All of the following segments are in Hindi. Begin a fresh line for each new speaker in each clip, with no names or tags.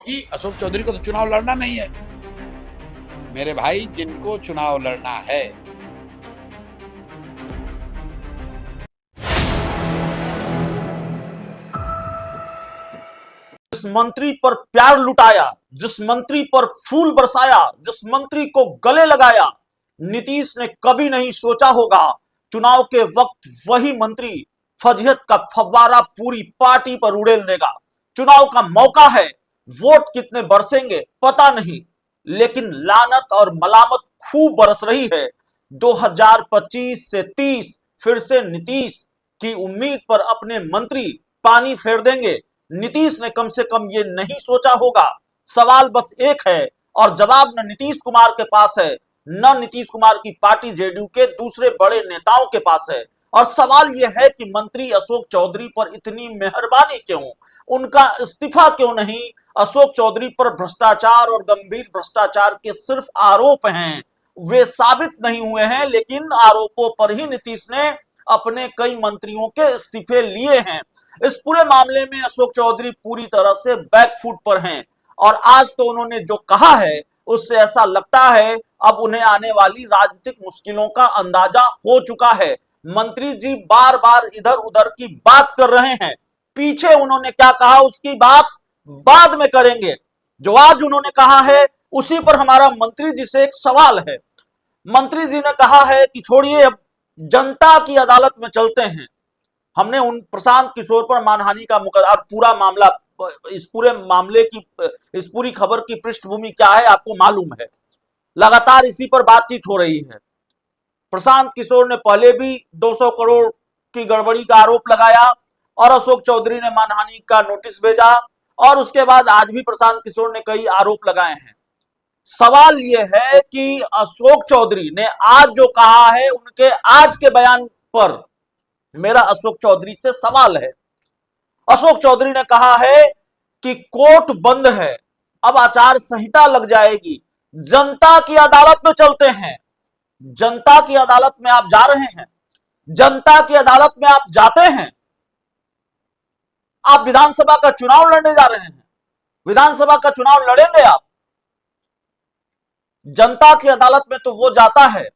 कि अशोक चौधरी को तो चुनाव लड़ना नहीं है मेरे भाई। जिनको चुनाव लड़ना है
जिस मंत्री पर प्यार लुटाया, जिस मंत्री पर फूल बरसाया, जिस मंत्री को गले लगाया, नीतीश ने कभी नहीं सोचा होगा चुनाव के वक्त वही मंत्री फजीहत का फव्वारा पूरी पार्टी पर उड़ेल देगा। चुनाव का मौका है, वोट कितने बरसेंगे पता नहीं, लेकिन लानत और मलामत खूब बरस रही है। 2025 से 30 फिर से नीतीश की उम्मीद पर अपने मंत्री पानी फेर देंगे। नीतीश ने कम से कम ये नहीं सोचा होगा। सवाल बस एक है और जवाब न नीतीश कुमार के पास है, न नीतीश कुमार की पार्टी जेडीयू के दूसरे बड़े नेताओं के पास है। और सवाल यह है कि मंत्री अशोक चौधरी पर इतनी मेहरबानी क्यों, उनका इस्तीफा क्यों नहीं। अशोक चौधरी पर भ्रष्टाचार और गंभीर भ्रष्टाचार के सिर्फ आरोप हैं, वे साबित नहीं हुए हैं, लेकिन आरोपों पर ही नीतीश ने अपने कई मंत्रियों के इस्तीफे लिए हैं। इस पूरे मामले में अशोक चौधरी पूरी तरह से बैकफुट पर हैं और आज तो उन्होंने जो कहा है उससे ऐसा लगता है अब उन्हें आने वाली राजनीतिक मुश्किलों का अंदाजा हो चुका है। मंत्री जी बार बार इधर उधर की बात कर रहे हैं, पीछे उन्होंने क्या कहा उसकी बात बाद में करेंगे। जो आज उन्होंने कहा है उसी पर हमारा मंत्री जी से एक सवाल है। मंत्री जी ने कहा है कि छोड़िए, अब जनता की अदालत में चलते हैं। हमने उन प्रशांत किशोर पर मानहानि का मुकदमा, पूरा मामला, इस पूरे मामले की, इस पूरी खबर की पृष्ठभूमि क्या है आपको मालूम है, लगातार इसी पर बातचीत हो रही है। प्रशांत किशोर ने पहले भी 200 करोड़ की गड़बड़ी का आरोप लगाया और अशोक चौधरी ने मानहानि का नोटिस भेजा और उसके बाद आज भी प्रशांत किशोर ने कई आरोप लगाए हैं। सवाल यह है कि अशोक चौधरी ने आज जो कहा है, उनके आज के बयान पर मेरा अशोक चौधरी से सवाल है। अशोक चौधरी ने कहा है कि कोर्ट बंद है, अब आचार संहिता लग जाएगी, जनता की अदालत में चलते हैं। जनता की अदालत में आप जा रहे हैं, जनता की अदालत में आप जाते हैं। आप विधानसभा का चुनाव लड़ने जा रहे हैं, विधानसभा का चुनाव लड़ेंगे आप। जनता की अदालत में तो वो जाता है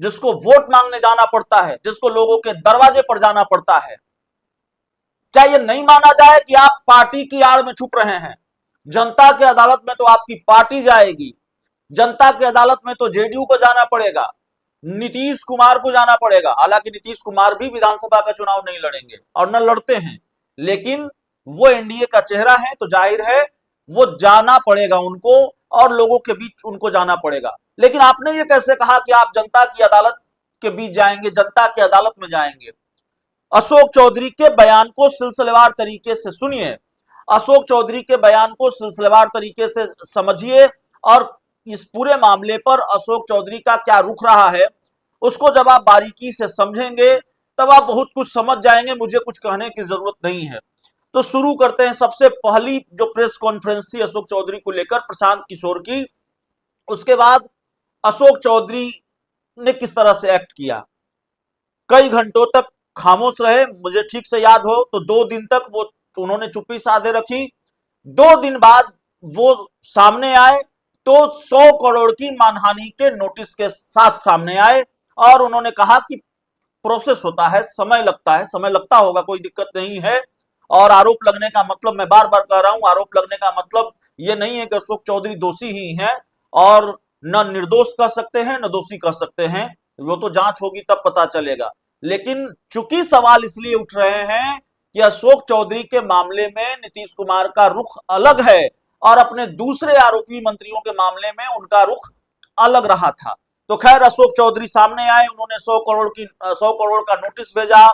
जिसको वोट मांगने जाना पड़ता है, जिसको लोगों के दरवाजे पर जाना पड़ता है। क्या यह नहीं माना जाए कि आप पार्टी की आड़ में छुप रहे हैं? जनता की अदालत में तो आपकी पार्टी जाएगी, जनता की अदालत में तो जेडीयू को जाना पड़ेगा, नीतीश कुमार को जाना पड़ेगा। हालांकि नीतीश कुमार भी विधानसभा का चुनाव नहीं लड़ेंगे और न लड़ते हैं, लेकिन वो एनडीए का चेहरा है तो जाहिर है वो जाना पड़ेगा उनको और लोगों के बीच उनको जाना पड़ेगा। लेकिन आपने ये कैसे कहा कि आप जनता की अदालत के बीच जाएंगे, जनता की अदालत में जाएंगे? अशोक चौधरी के बयान को सिलसिलेवार तरीके से सुनिए, अशोक चौधरी के बयान को सिलसिलेवार तरीके से समझिए और इस पूरे मामले पर अशोक चौधरी का क्या रुख रहा है उसको जब आप बारीकी से समझेंगे तब आप बहुत कुछ समझ जाएंगे। मुझे कुछ कहने की जरूरत नहीं है। तो शुरू करते हैं। सबसे पहली जो प्रेस कॉन्फ्रेंस थी अशोक चौधरी को लेकर प्रशांत किशोर की, उसके बाद अशोक चौधरी ने किस तरह से एक्ट किया। कई घंटों तक खामोश रहे, मुझे ठीक से याद हो तो 2 दिन तक वो उन्होंने चुप्पी साधे रखी। 2 दिन बाद वो सामने आए तो 100 करोड़ की मानहानि के नोटिस के साथ सामने आए और उन्होंने कहा कि प्रोसेस होता है, समय लगता है, समय लगता होगा, कोई दिक्कत नहीं है। और आरोप लगने का मतलब, मैं बार बार कह रहा हूं, आरोप लगने का मतलब ये नहीं है कि अशोक चौधरी दोषी ही हैं और न निर्दोष कह सकते हैं न दोषी कह सकते हैं, वो तो जांच होगी तब पता चलेगा। लेकिन चूंकि सवाल इसलिए उठ रहे हैं कि अशोक चौधरी के मामले में नीतीश कुमार का रुख अलग है और अपने दूसरे आरोपी मंत्रियों के मामले में उनका रुख अलग रहा था। तो खैर अशोक चौधरी सामने आए, उन्होंने 100 करोड़ का नोटिस भेजा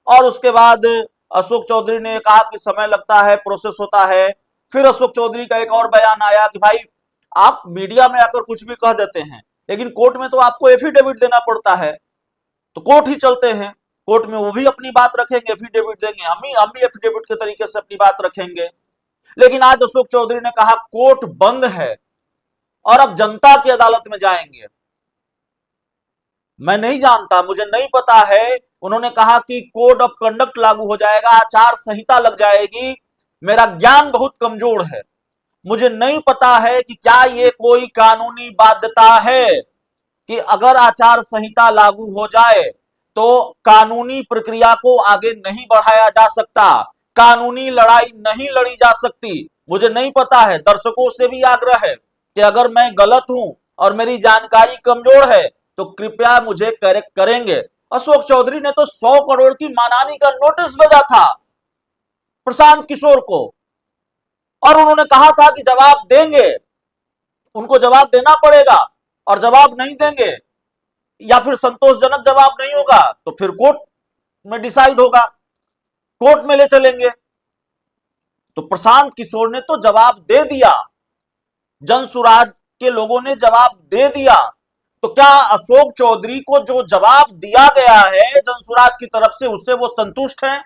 और उसके बाद अशोक चौधरी ने कहा कि समय लगता है, प्रोसेस होता है। फिर अशोक चौधरी का एक और बयान आया कि भाई आप मीडिया में आकर कुछ भी कह देते हैं, लेकिन कोर्ट में तो आपको एफिडेविट देना पड़ता है, तो कोर्ट ही चलते हैं, कोर्ट में वो भी अपनी बात रखेंगे, एफिडेविट देंगे, हम भी एफिडेविट के तरीके से अपनी बात रखेंगे। लेकिन आज अशोक चौधरी ने कहा कोर्ट बंद है और अब जनता की अदालत में जाएंगे। मैं नहीं जानता, मुझे नहीं पता है। उन्होंने कहा कि कोड ऑफ कंडक्ट लागू हो जाएगा, आचार संहिता लग जाएगी। मेरा ज्ञान बहुत कमजोर है, मुझे नहीं पता है कि क्या ये कोई कानूनी बाध्यता है कि अगर आचार संहिता लागू हो जाए तो कानूनी प्रक्रिया को आगे नहीं बढ़ाया जा सकता, कानूनी लड़ाई नहीं लड़ी जा सकती। मुझे नहीं पता है, दर्शकों से भी आग्रह है कि अगर मैं गलत हूं और मेरी जानकारी कमजोर है तो कृपया मुझे करेक्ट करेंगे। अशोक चौधरी ने तो 100 करोड़ की मानहानि का नोटिस भेजा था प्रशांत किशोर को, और उन्होंने कहा था कि जवाब देंगे, उनको जवाब देना पड़ेगा, और जवाब नहीं देंगे या फिर संतोषजनक जवाब नहीं होगा तो फिर कोर्ट में डिसाइड होगा, कोर्ट में ले चलेंगे। तो प्रशांत किशोर ने तो जवाब दे दिया, जनसुराज के लोगों ने जवाब दे दिया। तो क्या अशोक चौधरी को जो जवाब दिया गया है जनसुराज की तरफ से उससे वो संतुष्ट हैं,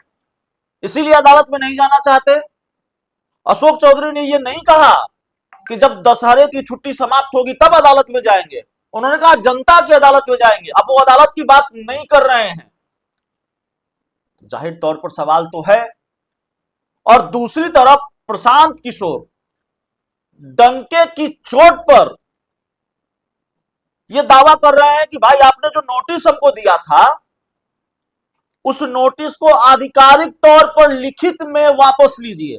इसीलिए अदालत में नहीं जाना चाहते? अशोक चौधरी ने ये नहीं कहा कि जब दशहरे की छुट्टी समाप्त होगी तब अदालत में जाएंगे, उन्होंने कहा जनता की अदालत में जाएंगे। अब वो अदालत की बात नहीं कर रहे हैं, जाहिर तौर पर सवाल तो है। और दूसरी तरफ प्रशांत किशोर डंके की चोट पर यह दावा कर रहे हैं कि भाई आपने जो नोटिस हमको दिया था उस नोटिस को आधिकारिक तौर पर लिखित में वापस लीजिए,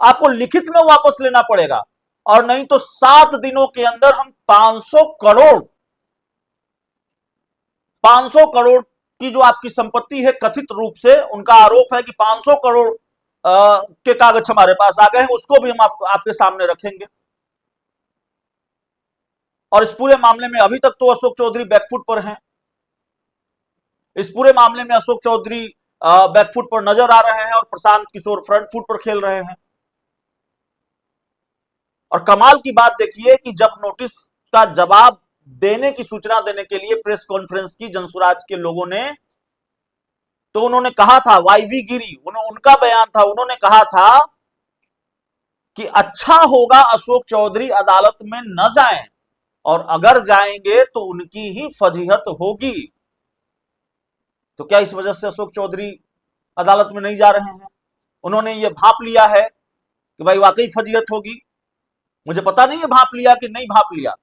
आपको लिखित में वापस लेना पड़ेगा, और नहीं तो 7 दिनों के अंदर हम 500 करोड़ की जो आपकी संपत्ति है, कथित रूप से उनका आरोप है कि 500 करोड़ के कागज हमारे पास आ गए हैं, उसको भी हम आपके सामने रखेंगे। और इस पूरे मामले में अभी तक तो अशोक चौधरी बैकफुट पर हैं, इस पूरे मामले में अशोक चौधरी बैकफुट पर नजर आ रहे हैं और प्रशांत किशोर फ्रंट फुट पर खेल रहे हैं। और कमाल की बात देखिए कि जब नोटिस का जवाब देने की सूचना देने के लिए प्रेस कॉन्फ्रेंस की जनसुराज के लोगों ने, तो उन्होंने कहा था, वाईवी गिरी उनका बयान था, उन्होंने कहा था कि अच्छा होगा अशोक चौधरी अदालत में न जाएं, और अगर जाएंगे तो उनकी ही फजीहत होगी। तो क्या इस वजह से अशोक चौधरी अदालत में नहीं जा रहे हैं? उन्होंने ये भांप लिया है कि भाई वाकई फजीहत होगी। मुझे पता नहीं है भांप लिया कि नहीं भांप लिया,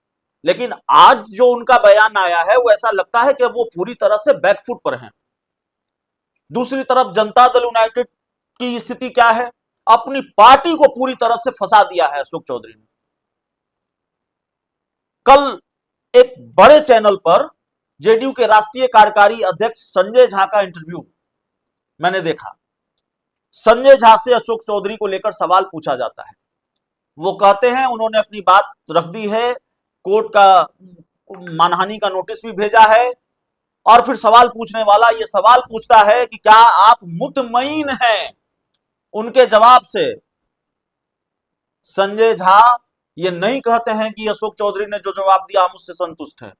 लेकिन आज जो उनका बयान आया है वो ऐसा लगता है कि वो पूरी तरह से बैकफुट पर हैं। दूसरी तरफ जनता दल यूनाइटेड की स्थिति क्या है? अपनी पार्टी को पूरी तरह से फंसा दिया है अशोक चौधरी ने। कल एक बड़े चैनल पर जेडीयू के राष्ट्रीय कार्यकारी अध्यक्ष संजय झा का इंटरव्यू मैंने देखा। संजय झा से अशोक चौधरी को लेकर सवाल पूछा जाता है, वो कहते हैं उन्होंने अपनी बात रख दी है, कोर्ट का मानहानि का नोटिस भी भेजा है, और फिर सवाल पूछने वाला ये सवाल पूछता है कि क्या आप मुतमईन हैं उनके जवाब से? संजय झा ये नहीं कहते हैं कि अशोक चौधरी ने जो जवाब दिया हम उससे संतुष्ट हैं।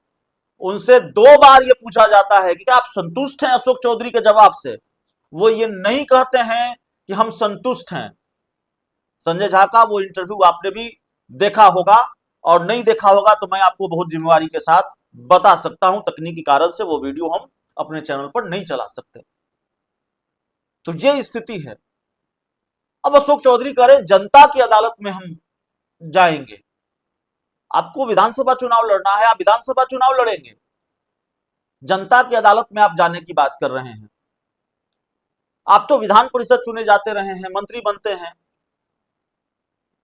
उनसे 2 बार ये पूछा जाता है कि क्या आप संतुष्ट हैं अशोक चौधरी के जवाब से? वो ये नहीं कहते हैं कि हम संतुष्ट हैं। संजय झा का वो इंटरव्यू आपने भी देखा होगा, और नहीं देखा होगा तो मैं आपको बहुत जिम्मेवारी के साथ बता सकता हूं, तकनीकी कारण से वो वीडियो हम अपने चैनल पर नहीं चला सकते। तो ये स्थिति है। अब अशोक चौधरी कह रहे जनता की अदालत में हम जाएंगे। आपको विधानसभा चुनाव लड़ना है, आप विधानसभा चुनाव लड़ेंगे, जनता की अदालत में आप जाने की बात कर रहे हैं। आप तो विधान परिषद चुने जाते रहे हैं, मंत्री बनते हैं,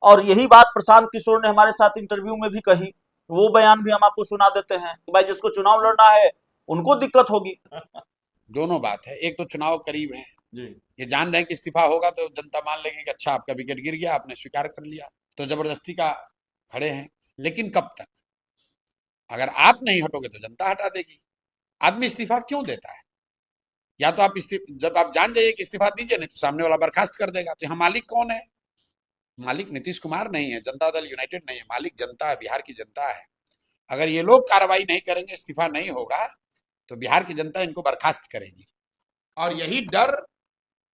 और यही बात प्रशांत किशोर ने हमारे साथ इंटरव्यू में भी कही। वो बयान भी हम आपको सुना देते हैं कि भाई जिसको चुनाव लड़ना है उनको दिक्कत होगी।
दोनों बात है, एक तो चुनाव करीब है
जी,
ये जान रहे हैं कि इस्तीफा होगा तो जनता मान लेगी कि अच्छा आपका विकेट गिर गया, आपने स्वीकार कर लिया, तो जबरदस्ती का खड़े हैं। लेकिन कब तक? अगर आप नहीं हटोगे तो जनता हटा देगी। आदमी इस्तीफा क्यों देता है? या तो आप जब आप जान जाइए कि इस्तीफा दीजिए, नहीं तो सामने वाला बर्खास्त कर देगा। तो यहाँ मालिक कौन है? मालिक नीतीश कुमार नहीं है, जनता दल यूनाइटेड नहीं है, मालिक जनता है, बिहार की जनता है। अगर ये लोग कार्रवाई नहीं करेंगे, इस्तीफा नहीं होगा, तो बिहार की जनता इनको बर्खास्त करेगी। और यही डर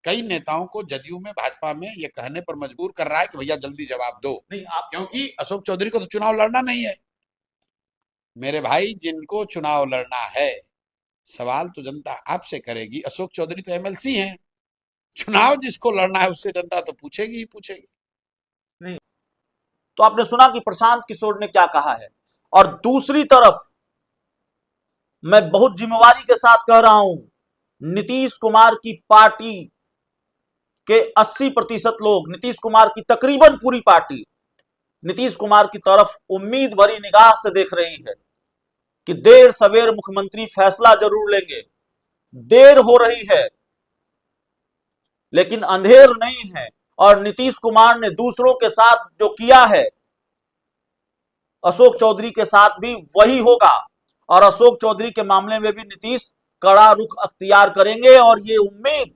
कई नेताओं को जदयू में, भाजपा में ये कहने पर मजबूर कर रहा है कि भैया जल्दी जवाब दो,
नहीं आप,
क्योंकि अशोक चौधरी को तो चुनाव लड़ना नहीं है। मेरे भाई, जिनको चुनाव लड़ना है, सवाल तो जनता आपसे करेगी। अशोक चौधरी तो एमएलसी हैं, चुनाव जिसको लड़ना है उससे जनता तो पूछेगी ही पूछेगी।
तो आपने सुना कि प्रशांत किशोर ने क्या कहा है। और दूसरी तरफ मैं बहुत जिम्मेवारी के साथ कह रहा हूं, नीतीश कुमार की पार्टी के 80% लोग, नीतीश कुमार की तकरीबन पूरी पार्टी नीतीश कुमार की तरफ उम्मीद भरी निगाह से देख रही है कि देर सवेर मुख्यमंत्री फैसला जरूर लेंगे। देर हो रही है लेकिन अंधेर नहीं है। और नीतीश कुमार ने दूसरों के साथ जो किया है, अशोक चौधरी के साथ भी वही होगा। और अशोक चौधरी के मामले में भी नीतीश कड़ा रुख अख्तियार करेंगे। और ये उम्मीद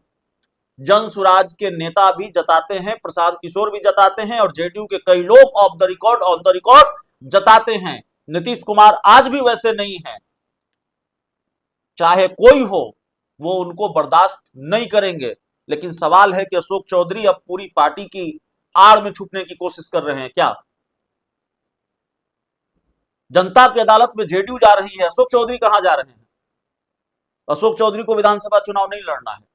जन स्वराज के नेता भी जताते हैं, प्रशांत किशोर भी जताते हैं, और जेडीयू के कई लोग ऑफ द रिकॉर्ड जताते हैं। नीतीश कुमार आज भी वैसे नहीं है, चाहे कोई हो वो उनको बर्दाश्त नहीं करेंगे। लेकिन सवाल है कि अशोक चौधरी अब पूरी पार्टी की आड़ में छुपने की कोशिश कर रहे हैं क्या? जनता की अदालत में जेडीयू जा रही है, अशोक चौधरी कहां जा रहे हैं? अशोक चौधरी को विधानसभा चुनाव नहीं लड़ना है।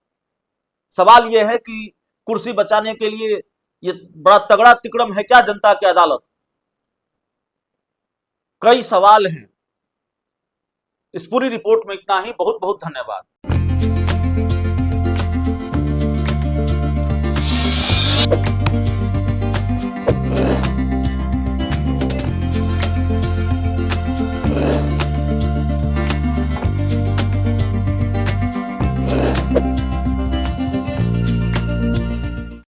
सवाल यह है कि कुर्सी बचाने के लिए ये बड़ा तगड़ा तिकड़म है क्या जनता की अदालत? कई सवाल हैं। इस पूरी रिपोर्ट में इतना ही। बहुत बहुत धन्यवाद।